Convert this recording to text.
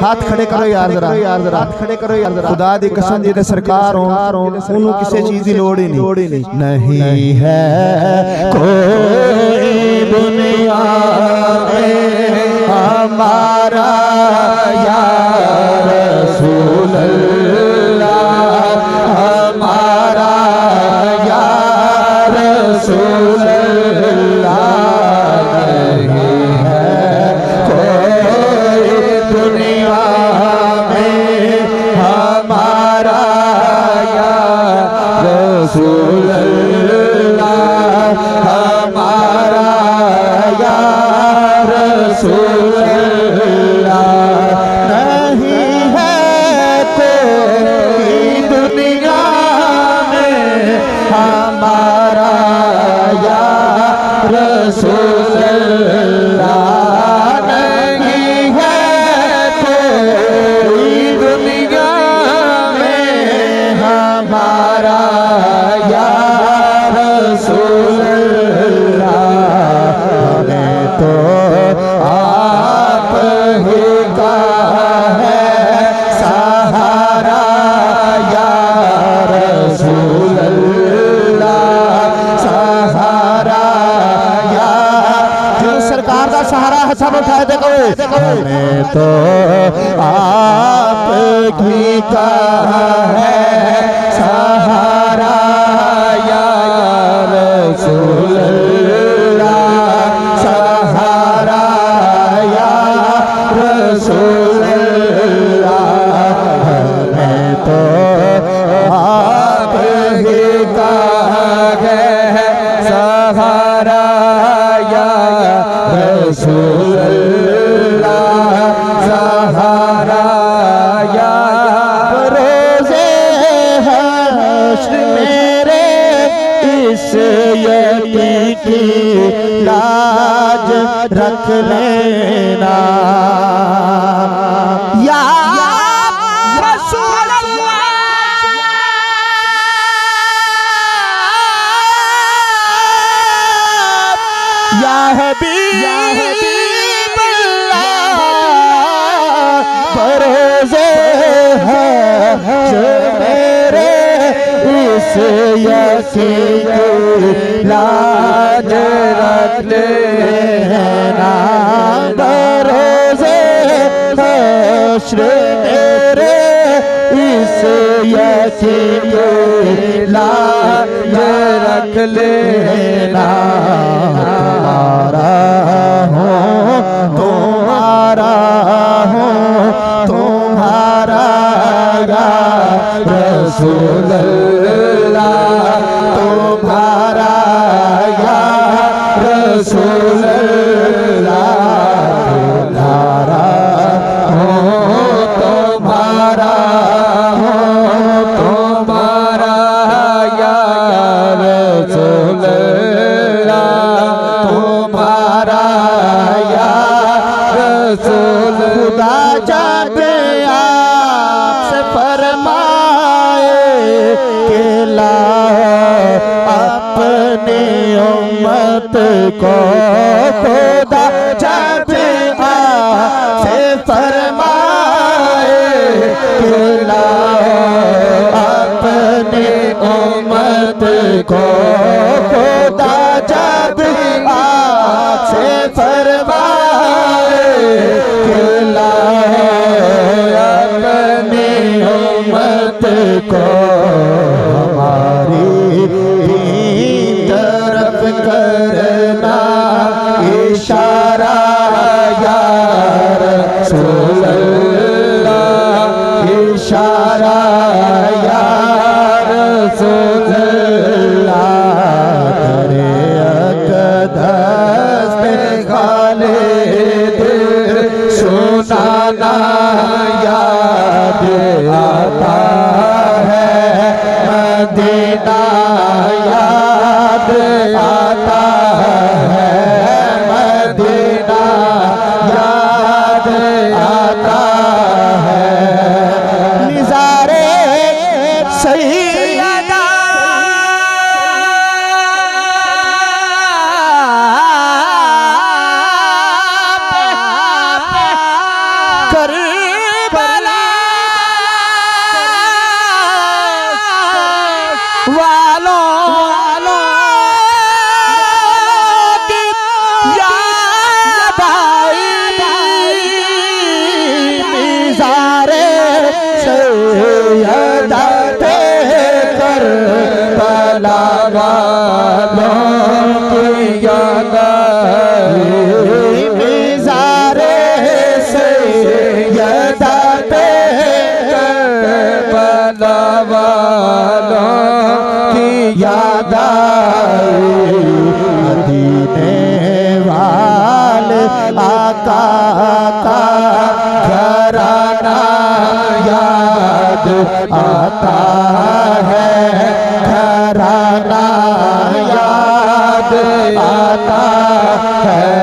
हाथ खड़े करो यार जरा, हाथ खड़े करो यार जरा। खुदा दी कसम जेदे सरकार हो उन्होंने किसी चीज की लोड़ ही नहीं है कोई दुनिया में हमारा या रसूल अल्लाह, हमारा या रसूल अल्लाह। नहीं है कोई दुनिया में हमारा या रसूल अल्लाह, हमारा या रसूल अल्लाह। नहीं है कोई दुनिया में हमारा या रसूल अल्लाह। नहीं है कोई दुनिया में हमारा या रसूल अल्लाह। हमें तो आप ही का है सहारा या रसूल अल्लाह, सहारा या। जो सरकार का सहारा है सब उठाए देखो। हमें तो आप ही का है सहारा या रसूल अल्लाह, सहारा या रसूल अल्लाह। हमें तो आप ही का है सहारा या रसूल अल्लाह, सहारा या। रोज़े हश्र मेरे इस यकीन की लाज रख लेना या रसूल अल्लाह, या हबीब अल्लाह। बरोज़े हश्र मेरे इस यकीन की लाज रख लेना। बरोज़े हश्र मेरे इस यकीन की लाज रख लेना। तुम्हारा हूँ तुम्हारा या रसूल अल्लाह, तुम्हारा या रसूल अल्लाह। तुम्हारा हूँ तुम्हारा या रसूल अल्लाह, तुम्हारा या रसूल। खुदा जब आपसे फरमाए कि लाओ अपनी उम्मत को, खुदा जब आपसे फरमाए कि लाओ अपनी उम्मत को, खुदा जब आपसे फरमाए कि लाओ अपनी उम्मत को, हमारी तरफ करना इशारा या रसूल अल्लाह, इशारा या रसूल अल्लाह। करे अक़दस पे खाले आता है, घराना याद आता है।